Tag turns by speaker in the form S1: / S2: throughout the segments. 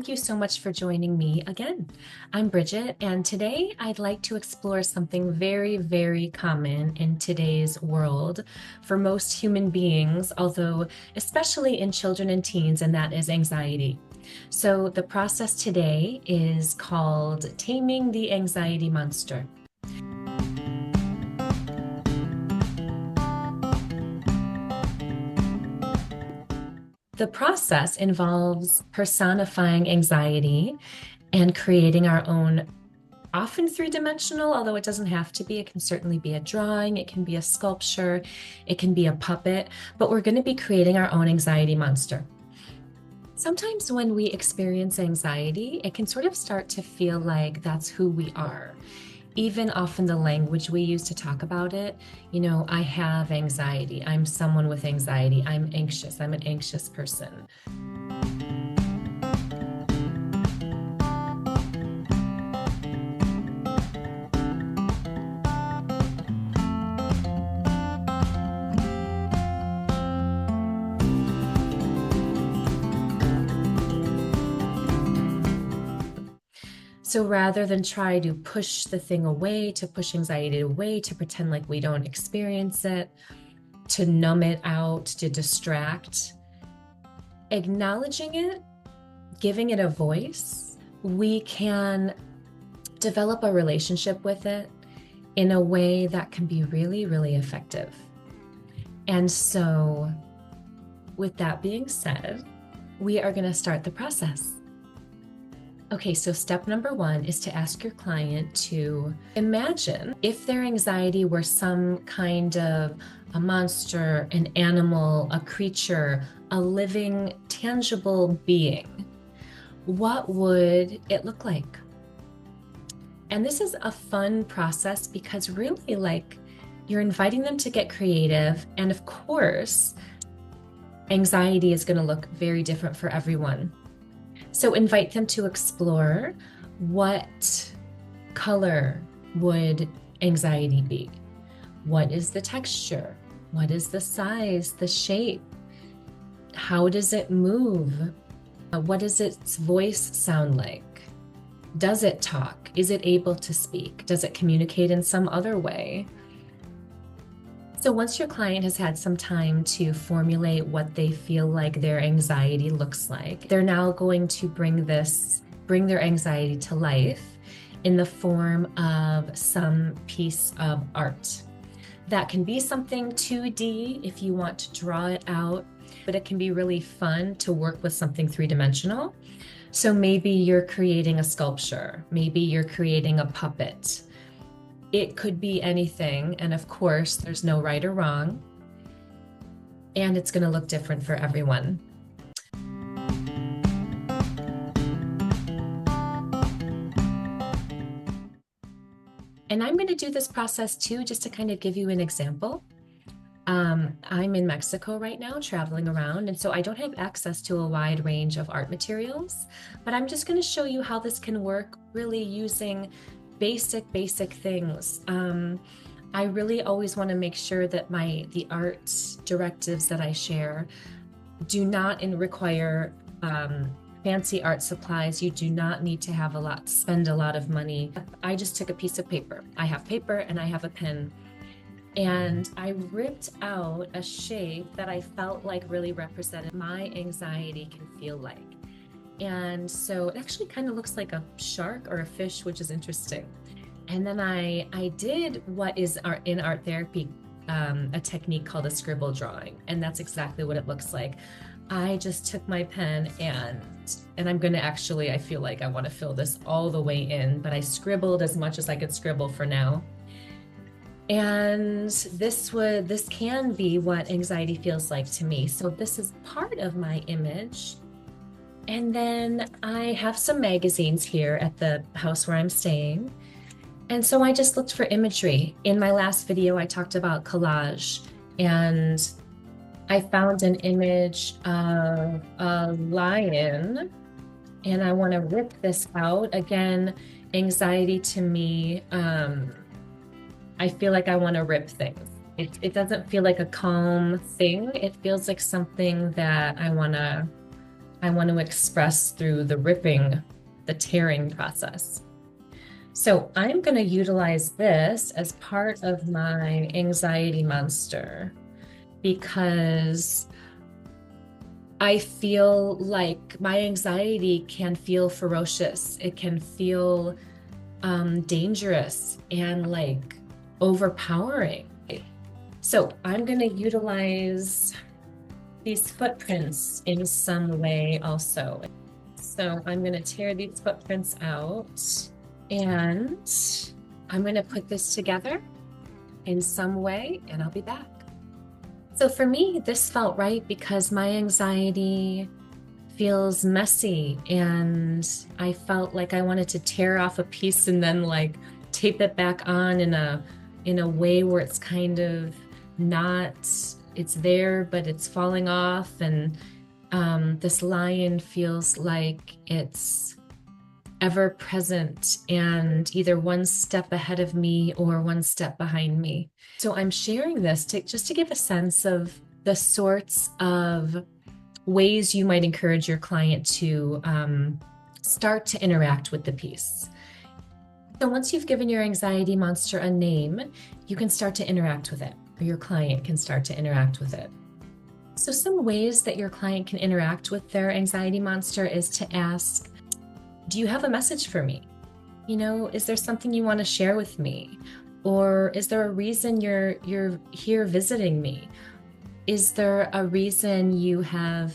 S1: thank you so much for joining me again. I'm Bridget, and today I'd like to explore something very, very common in today's world for most human beings, although especially in children and teens, and that is anxiety. So the process today is called Taming the Anxiety Monster. The process involves personifying anxiety and creating our own, often three-dimensional, although it doesn't have to be. It can certainly be a drawing, it can be a sculpture, it can be a puppet, but we're going to be creating our own anxiety monster. Sometimes when we experience anxiety, it can sort of start to feel like that's who we are. Even often the language we use to talk about it, I have anxiety. I'm someone with anxiety. I'm anxious. I'm an anxious person. So rather than try to push the thing away, to push anxiety away, to pretend like we don't experience it, to numb it out, to distract, acknowledging it, giving it a voice, we can develop a relationship with it in a way that can be really, really effective. And so with that being said, we are going to start the process. Okay, so step number one is to ask your client to imagine if their anxiety were some kind of a monster, an animal, a creature, a living, tangible being. What would it look like? And this is a fun process because really, you're inviting them to get creative. And of course, anxiety is going to look very different for everyone. So invite them to explore what color would anxiety be? What is the texture? What is the size, the shape? How does it move? What does its voice sound like? Does it talk? Is it able to speak? Does it communicate in some other way? So once your client has had some time to formulate what they feel like their anxiety looks like, they're now going to bring their anxiety to life in the form of some piece of art. That can be something 2D if you want to draw it out, but it can be really fun to work with something three-dimensional. So maybe you're creating a sculpture, maybe you're creating a puppet. It could be anything, and of course, there's no right or wrong, and it's going to look different for everyone. And I'm going to do this process too, just to kind of give you an example. I'm in Mexico right now, traveling around, and so I don't have access to a wide range of art materials, but I'm just going to show you how this can work really using basic things. I really always want to make sure that the art directives that I share do not require fancy art supplies. You do not need to spend a lot of money. I just took a piece of paper. I have paper and I have a pen. And I ripped out a shape that I felt like really represented my anxiety can feel like. And so it actually kind of looks like a shark or a fish, which is interesting. And then I did what is in art therapy, a technique called a scribble drawing. And that's exactly what it looks like. I just took my pen and I'm going to I feel like I want to fill this all the way in, but I scribbled as much as I could scribble for now. And this can be what anxiety feels like to me. So this is part of my image. And then I have some magazines here at the house where I'm staying. And so I just looked for imagery. In my last video, I talked about collage, and I found an image of a lion, and I want to rip this out. Again, anxiety to me, I feel like I want to rip things. It doesn't feel like a calm thing. It feels like something that I want I want to express through the ripping, the tearing process. So I'm going to utilize this as part of my anxiety monster because I feel like my anxiety can feel ferocious. It can feel dangerous and like overpowering. So I'm going to utilize these footprints in some way also. So I'm going to tear these footprints out and I'm going to put this together in some way and I'll be back. So for me, this felt right because my anxiety feels messy and I felt like I wanted to tear off a piece and then like tape it back on in a way where it's kind of not, it's there, but it's falling off. And this lion feels like it's ever present and either one step ahead of me or one step behind me. So I'm sharing this just to give a sense of the sorts of ways you might encourage your client to start to interact with the piece. So once you've given your anxiety monster a name, you can start to interact with it, or your client can start to interact with it. So some ways that your client can interact with their anxiety monster is to ask, do you have a message for me? You know, is there something you want to share with me? Or is there a reason you're here visiting me? Is there a reason you have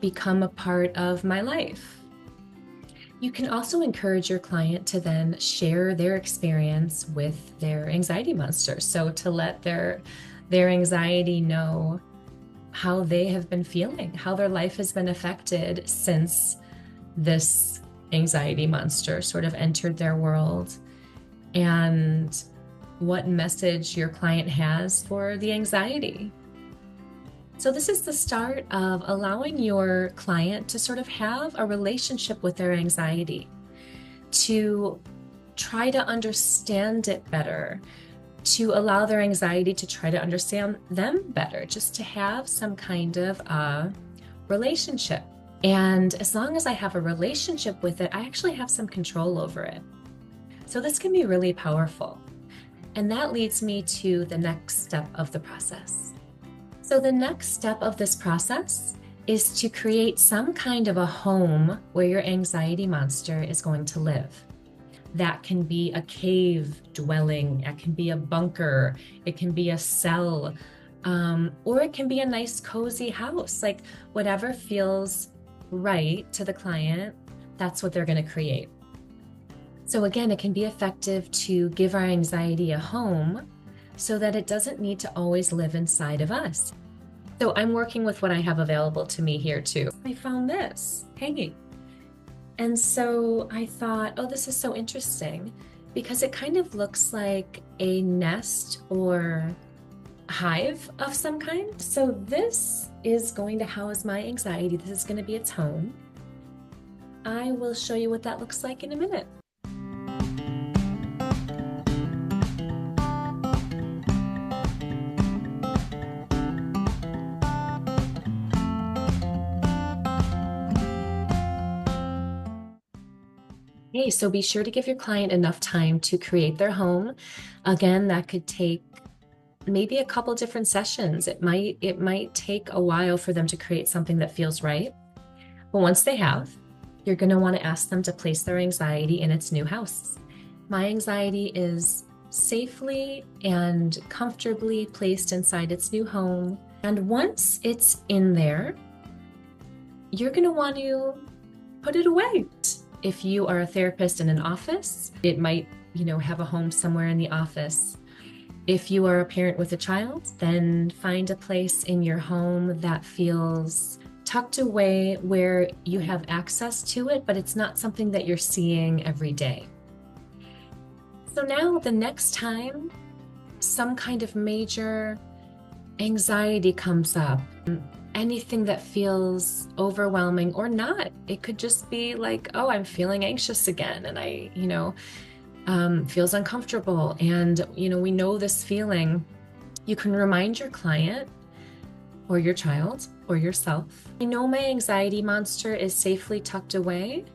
S1: become a part of my life? You can also encourage your client to then share their experience with their anxiety monster. So to let their anxiety know how they have been feeling, how their life has been affected since this anxiety monster sort of entered their world, and what message your client has for the anxiety. So this is the start of allowing your client to sort of have a relationship with their anxiety, to try to understand it better, to allow their anxiety to try to understand them better, just to have some kind of a relationship. And as long as I have a relationship with it, I actually have some control over it. So this can be really powerful. And that leads me to the next step of the process. So the next step of this process is to create some kind of a home where your anxiety monster is going to live. That can be a cave dwelling, it can be a bunker, it can be a cell, or it can be a nice cozy house. Like whatever feels right to the client, that's what they're going to create. So again, it can be effective to give our anxiety a home so that it doesn't need to always live inside of us. So I'm working with what I have available to me here too. I found this hanging. And so I thought, oh, this is so interesting because it kind of looks like a nest or hive of some kind. So this is going to house my anxiety. This is going to be its home. I will show you what that looks like in a minute. Okay, so be sure to give your client enough time to create their home. Again, that could take maybe a couple different sessions. It might take a while for them to create something that feels right. But once they have, you're going to want to ask them to place their anxiety in its new house. My anxiety is safely and comfortably placed inside its new home. And once it's in there, you're going to want to put it away. If you are a therapist in an office, it might, have a home somewhere in the office. If you are a parent with a child, then find a place in your home that feels tucked away where you have access to it, but it's not something that you're seeing every day. So now the next time some kind of major anxiety comes up, anything that feels overwhelming or not, it could just be like, oh, I'm feeling anxious again. And I, feels uncomfortable. And, we know this feeling. You can remind your client or your child or yourself. I know my anxiety monster is safely tucked away.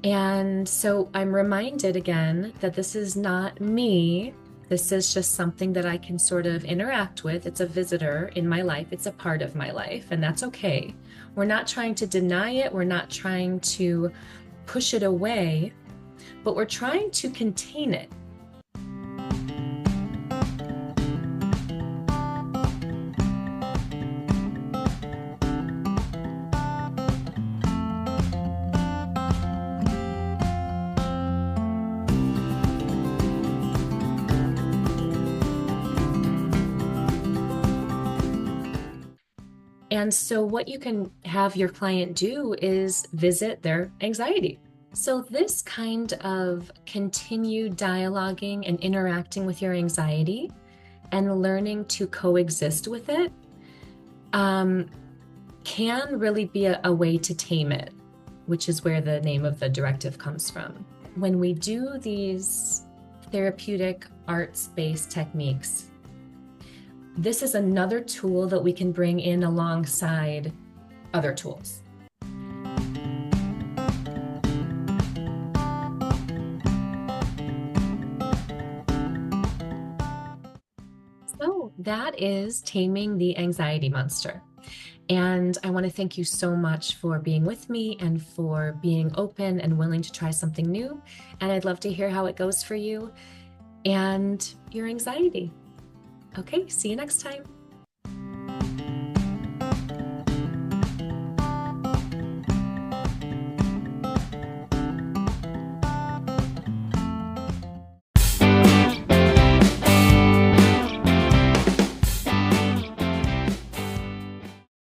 S1: And so I'm reminded again that this is not me. This is just something that I can sort of interact with. It's a visitor in my life. It's a part of my life, and that's okay. We're not trying to deny it. We're not trying to push it away, but we're trying to contain it. And so what you can have your client do is visit their anxiety. So this kind of continued dialoguing and interacting with your anxiety and learning to coexist with it can really be a way to tame it, which is where the name of the directive comes from. When we do these therapeutic arts-based techniques, this is another tool that we can bring in alongside other tools. So that is Taming the Anxiety Monster. And I want to thank you so much for being with me and for being open and willing to try something new. And I'd love to hear how it goes for you and your anxiety. Okay, see you next time.